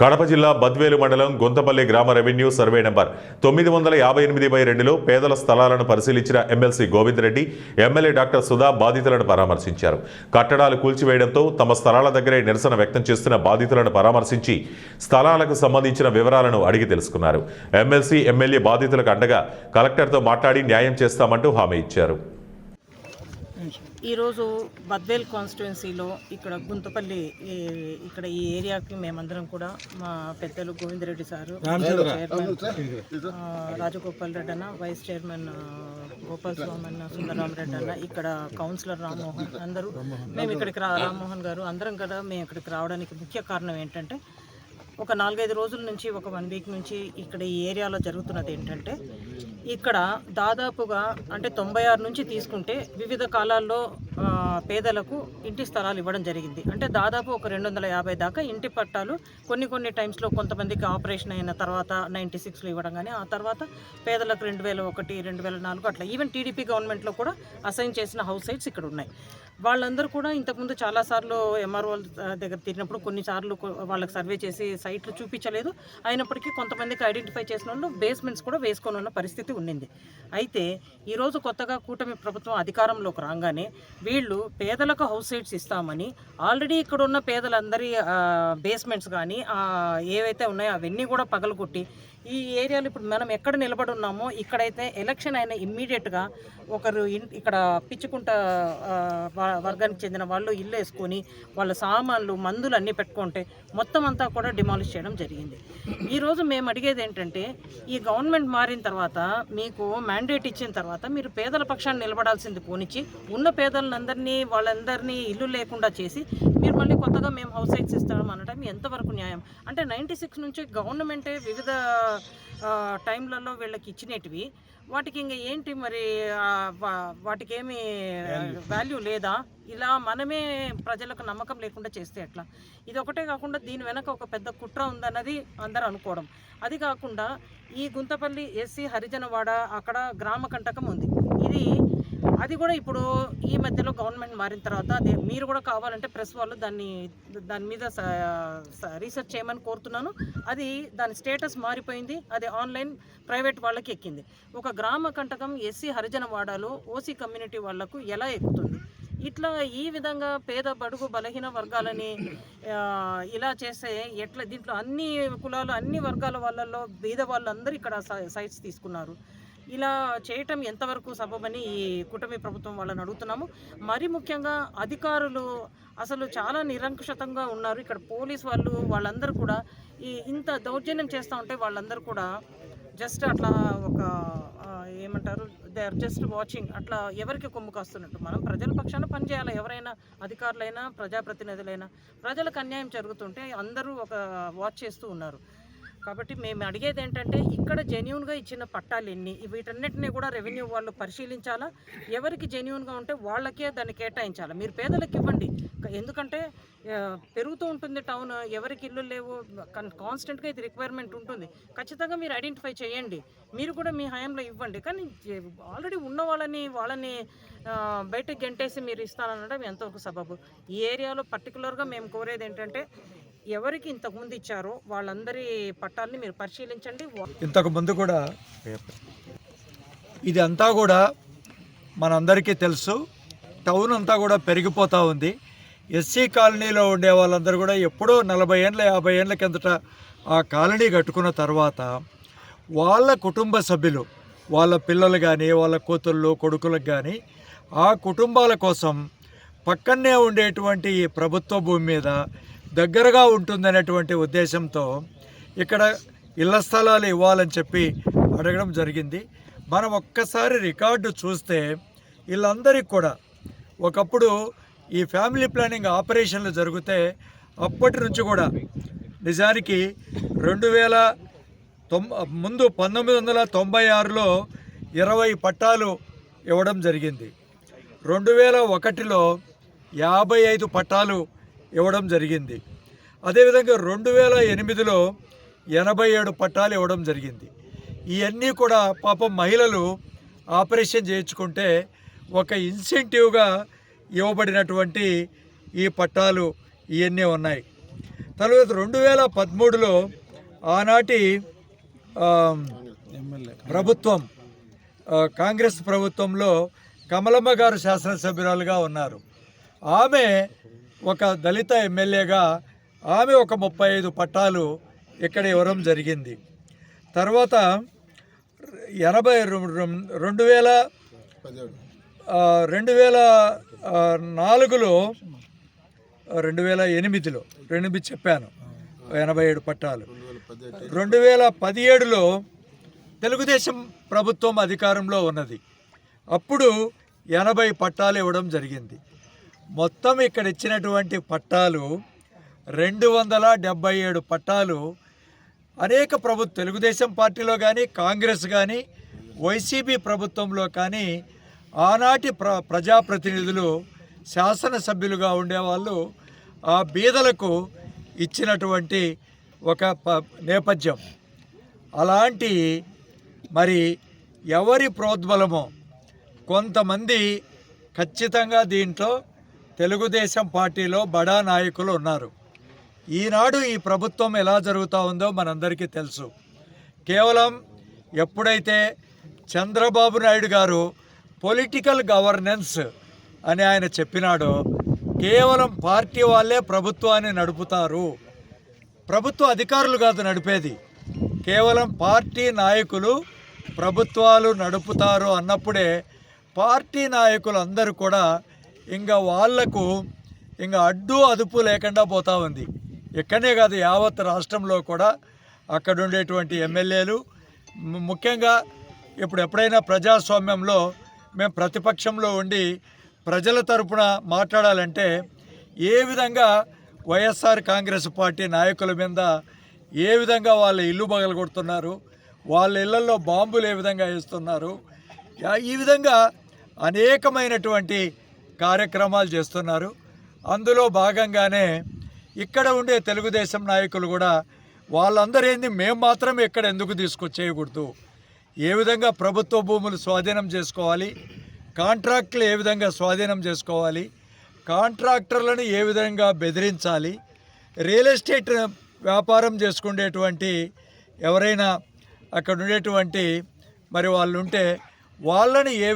కడప జిల్లా బద్వేలు మండలం గొంతపల్లి గ్రామ రెవెన్యూ సర్వే నెంబర్ 958/2లో పేదల స్థలాలను పరిశీలించిన MLC Govinda Reddy, MLA doctor Sudha బాధితులను పరామర్శించారు. కట్టడాలు కూల్చివేయడంతో తమ స్థలాల దగ్గరే నిరసన వ్యక్తం చేస్తున్న బాధితులను పరామర్శించి స్థలాలకు సంబంధించిన వివరాలను అడిగి తెలుసుకున్నారు. ఎమ్మెల్సీ, ఎమ్మెల్యే బాధితులకు అండగా కలెక్టర్తో మాట్లాడి న్యాయం చేస్తామంటూ హామీ ఇచ్చారు. ఈరోజు బద్వేల్ కాన్స్టిట్యున్సీలో ఇక్కడ గుంతపల్లి ఇక్కడ ఈ ఏరియాకి మేమందరం కూడా మా పెద్దలు గోవిందరెడ్డి సారు, చైర్మన్ రాజగోపాల్ రెడ్డి అన్న, వైస్ చైర్మన్ గోపాల్ స్వామి అన్న, సుందరరామరెడ్డి అన్న, ఇక్కడ కౌన్సిలర్ రామ్మోహన్, అందరూ మేము ఇక్కడికి రామ్మోహన్ గారు అందరం కదా మేము ఇక్కడికి రావడానికి ముఖ్య కారణం ఏంటంటే ఒక 4-5 రోజుల నుంచి, ఒక 1 వీక్ నుంచి ఇక్కడ ఈ ఏరియాలో జరుగుతున్నది ఏంటంటే ఇక్కడ దాదాపుగా అంటే 96 నుంచి తీసుకుంటే వివిధ కాలాల్లో పేదలకు ఇంటి స్థలాలు ఇవ్వడం జరిగింది. అంటే దాదాపు ఒక 250 దాకా ఇంటి పట్టాలు కొన్ని టైమ్స్లో కొంతమందికి ఆపరేషన్ అయిన తర్వాత 96లో ఇవ్వడం, కానీ ఆ తర్వాత పేదలకు 2001, 2004 అట్లా ఈవెన్ టీడీపీ గవర్నమెంట్లో కూడా అసైన్ చేసిన హౌస్ సైట్స్ ఇక్కడ ఉన్నాయి. వాళ్ళందరూ కూడా ఇంతకుముందు చాలాసార్లు ఎంఆర్ఓ దగ్గర తిరిగినప్పుడు కొన్నిసార్లు వాళ్ళకి సర్వే చేసి సైట్లు చూపించలేదు. అయినప్పటికీ కొంతమందికి ఐడెంటిఫై చేసిన వాళ్ళు బేస్మెంట్స్ కూడా వేసుకొని ఉన్న పరిస్థితి ఉండింది. అయితే ఈరోజు కొత్తగా కూటమి ప్రభుత్వం అధికారంలోకి రాగానే వీళ్ళు పేదలకు హౌస్ సైట్స్ ఇస్తామని ఆల్రెడీ ఇక్కడ ఉన్న పేదలందరి బేస్మెంట్స్ కానీ ఏవైతే ఉన్నాయో అవన్నీ కూడా పగలగొట్టి ఈ ఏరియాలో ఇప్పుడు మనం ఎక్కడ నిలబడి ఉన్నామో ఇక్కడైతే ఎలక్షన్ అయిన ఇమ్మీడియట్గా ఒకరు ఇక్కడ పిచ్చుకుంట వర్గానికి చెందిన వాళ్ళు ఇల్లు వేసుకొని వాళ్ళ సామాన్లు, మందులు అన్నీ పెట్టుకుంటే మొత్తం అంతా కూడా డిమాలిష్ చేయడం జరిగింది. ఈరోజు మేము అడిగేది ఏంటంటే ఈ గవర్నమెంట్ మారిన తర్వాత మీకు మ్యాండేట్ ఇచ్చిన తర్వాత మీరు పేదల పక్షాన్ని నిలబడాల్సింది పోనిచ్చి ఉన్న పేదలందరినీ వాళ్ళందరినీ ఇల్లు లేకుండా చేసి మీరు మళ్ళీ కొత్తగా మేము హౌస్ సైట్స్ ఇస్తాం అనడం ఎంతవరకు న్యాయం? అంటే 96 నుంచి గవర్నమెంటే వివిధ టైంలలో వీళ్ళకి ఇచ్చినవి వాటికి ఇంకా ఏంటి మరి వాటికి ఏమి వాల్యూ లేదా? ఇలా మనమే ప్రజలకు నమ్మకం లేకుండా చేస్తే ఎట్లా? ఇది ఒకటే కాకుండా దీని వెనక ఒక పెద్ద కుట్ర ఉందన్నది అందరూ అనుకోవడం. అది కాకుండా ఈ గుంతపల్లి ఎస్సీ హరిజనవాడ అక్కడ గ్రామ కంటకం ఉంది. అది కూడా ఇప్పుడు ఈ మధ్యలో గవర్నమెంట్ మారిన తర్వాత మీరు కూడా కావాలంటే ప్రెస్ వాళ్ళు దాని మీద రీసెర్చ్ చేయమని కోరుతున్నాను. దాని స్టేటస్ మారిపోయింది. అది ఆన్లైన్ ప్రైవేట్ వాళ్ళకి ఎక్కింది. ఒక గ్రామ కంటకం ఎస్సీ హరిజనవాడలో ఓసీ కమ్యూనిటీ వాళ్లకు ఎలా ఎక్కుతుంది? ఇట్లా ఈ విధంగా పేద, బడుగు, బలహీన వర్గాలని ఇలా చేస్తే ఎట్లా? దీంట్లో అన్ని కులాలు, అన్ని వర్గాల వాళ్ళల్లో బీద వాళ్ళందరూ ఇక్కడ సైట్స్ తీసుకున్నారు. ఇలా చేయటం ఎంతవరకు సబబని ఈ కూటమి ప్రభుత్వం వాళ్ళని అడుగుతున్నాము. మరీ ముఖ్యంగా అధికారులు అసలు చాలా నిరంకుశతంగా ఉన్నారు. ఇక్కడ పోలీస్ వాళ్ళందరూ కూడా ఇంత దౌర్జన్యం చేస్తూ ఉంటే వాళ్ళందరూ కూడా జస్ట్ అట్లా ఒక ఏమంటారు, దే ఆర్ జస్ట్ వాచింగ్. అట్లా ఎవరికి కొమ్ము కాస్తున్నట్టు. మనం ప్రజల పక్షాన పనిచేయాలి. ఎవరైనా అధికారులైనా, ప్రజాప్రతినిధులైనా ప్రజలకు అన్యాయం జరుగుతుంటే అందరూ ఒక వాచ్ చేస్తూ ఉన్నారు. కాబట్టి మేము అడిగేది ఏంటంటే ఇక్కడ జెన్యూన్గా ఇచ్చిన పట్టాలు ఎన్ని, వీటన్నిటిని కూడా రెవెన్యూ వాళ్ళు పరిశీలించాలా. ఎవరికి జెన్యూన్గా ఉంటే వాళ్ళకే దాన్ని కేటాయించాలి. మీరు పేదలకు ఇవ్వండి. ఎందుకంటే పెరుగుతూ ఉంటుంది టౌన్, ఎవరికి ఇల్లు లేవు, కాన్స్టెంట్గా ఇది రిక్వైర్మెంట్ ఉంటుంది. ఖచ్చితంగా మీరు ఐడెంటిఫై చేయండి. మీరు కూడా మీ హయాంలో ఇవ్వండి. కానీ ఆల్రెడీ ఉన్న వాళ్ళని బయటకు గెంటేసి మీరు ఇస్తాననడం ఎంతవరకు సబబు? ఈ ఏరియాలో పర్టికులర్గా మేము కోరేది ఏంటంటే ఎవరికి ఇంతకుముందు ఇచ్చారో వాళ్ళందరి పట్టాలని మీరు పరిశీలించండి. ఇంతకు ముందు కూడా ఇది అంతా కూడా మనందరికీ తెలుసు. టౌన్ అంతా కూడా పెరిగిపోతూ ఉంది. ఎస్సీ కాలనీలో ఉండే వాళ్ళందరూ కూడా ఎప్పుడో 40 ఏళ్ళ 50 ఏళ్ళ కిందట ఆ కాలనీ కట్టుకున్న తర్వాత వాళ్ళ కుటుంబ సభ్యులు, వాళ్ళ పిల్లలు కానీ, వాళ్ళ కూతుళ్ళు, కొడుకులకు కానీ ఆ కుటుంబాల కోసం పక్కనే ఉండేటువంటి ఈ ప్రభుత్వ భూమి మీద దగ్గరగా ఉంటుందనేటువంటి ఉద్దేశంతో ఇక్కడ ఇళ్ల స్థలాలు ఇవ్వాలని చెప్పి అడగడం జరిగింది. మనం ఒక్కసారి రికార్డు చూస్తే వీళ్ళందరికీ కూడా ఒకప్పుడు ఈ ఫ్యామిలీ ప్లానింగ్ ఆపరేషన్లు జరిగితే అప్పటి నుంచి కూడా నిజానికి 1996లో 20 పట్టాలు ఇవ్వడం జరిగింది. 2001లో 55 పట్టాలు ఇవ్వడం జరిగింది. అదేవిధంగా 2008లో 87 పట్టాలు ఇవ్వడం జరిగింది. ఇవన్నీ కూడా పాపం మహిళలు ఆపరేషన్ చేయించుకుంటే ఒక ఇన్సెంటివ్గా ఇవ్వబడినటువంటి ఈ పట్టాలు ఇవన్నీ ఉన్నాయి. తర్వాత 2013లో ఆనాటి ప్రభుత్వం కాంగ్రెస్ ప్రభుత్వంలో కమలమ్మ గారు శాసనసభ్యురాలుగా ఉన్నారు. ఆమె ఒక దళిత ఎమ్మెల్యేగా ఆమె ఒక 35 పట్టాలు ఇక్కడ ఇవ్వడం జరిగింది. తర్వాత 2008లో చెప్పాను 87 పట్టాలు. 2017లో తెలుగుదేశం ప్రభుత్వం అధికారంలో ఉన్నది. అప్పుడు 80 పట్టాలు ఇవ్వడం జరిగింది. మొత్తం ఇక్కడ ఇచ్చినటువంటి పట్టాలు 277 పట్టాలు. అనేక తెలుగుదేశం పార్టీలో కానీ కాంగ్రెస్ కానీ వైసీపీ ప్రభుత్వంలో కానీ ఆనాటి ప్రజాప్రతినిధులు శాసనసభ్యులుగా ఉండేవాళ్ళు ఆ బీదలకు ఇచ్చినటువంటి ఒక నేపథ్యం. అలాంటి మరి ఎవరి ప్రోద్బలమో కొంతమంది ఖచ్చితంగా దీంట్లో తెలుగుదేశం పార్టీలో బడా నాయకులు ఉన్నారు. ఈనాడు ఈ ప్రభుత్వం ఎలా జరుగుతూ ఉందో మనందరికీ తెలుసు. కేవలం ఎప్పుడైతే చంద్రబాబు నాయుడు గారు పొలిటికల్ గవర్నెన్స్ అని ఆయన చెప్పినాడో కేవలం పార్టీ వాళ్ళే ప్రభుత్వాన్ని నడుపుతారు, ప్రభుత్వ అధికారులు కాదు నడిపేది, కేవలం పార్టీ నాయకులు ప్రభుత్వాలు నడుపుతారు అన్నప్పుడే పార్టీ నాయకులు అందరూ కూడా ఇంకా వాళ్లకు ఇంకా అడ్డు అదుపు లేకుండా పోతూ ఉంది. ఇక్కడనే కాదు యావత్ రాష్ట్రంలో కూడా అక్కడ ఉండేటువంటి ఎమ్మెల్యేలు ముఖ్యంగా ఎప్పుడైనా ప్రజాస్వామ్యంలో మేము ప్రతిపక్షంలో ఉండి ప్రజల తరపున మాట్లాడాలంటే ఏ విధంగా వైఎస్ఆర్ కాంగ్రెస్ పార్టీ నాయకుల మీద ఏ విధంగా వాళ్ళ ఇల్లు పగలగొడుతున్నారు, వాళ్ళ ఇళ్లలో బాంబులు ఏ విధంగా వేస్తున్నారు, ఈ విధంగా అనేకమైనటువంటి కార్యక్రమాలు చేస్తున్నారు. అందులో భాగంగానే ఇక్కడ ఉండే తెలుగుదేశం నాయకులు కూడా వాళ్ళందరూ ఏంది మేము మాత్రం ఇక్కడ ఎందుకు తీసుకొచ్చేయకూడదు, ఏ విధంగా ప్రభుత్వ భూములు స్వాధీనం చేసుకోవాలి, కాంట్రాక్టులు ఏ విధంగా స్వాధీనం చేసుకోవాలి, కాంట్రాక్టర్లను ఏ విధంగా బెదిరించాలి, రియల్ ఎస్టేట్ వ్యాపారం చేసుకునేటువంటి ఎవరైనా అక్కడ ఉండేటువంటి మరి వాళ్ళు ఉంటే వాళ్ళని ఏ విధంగా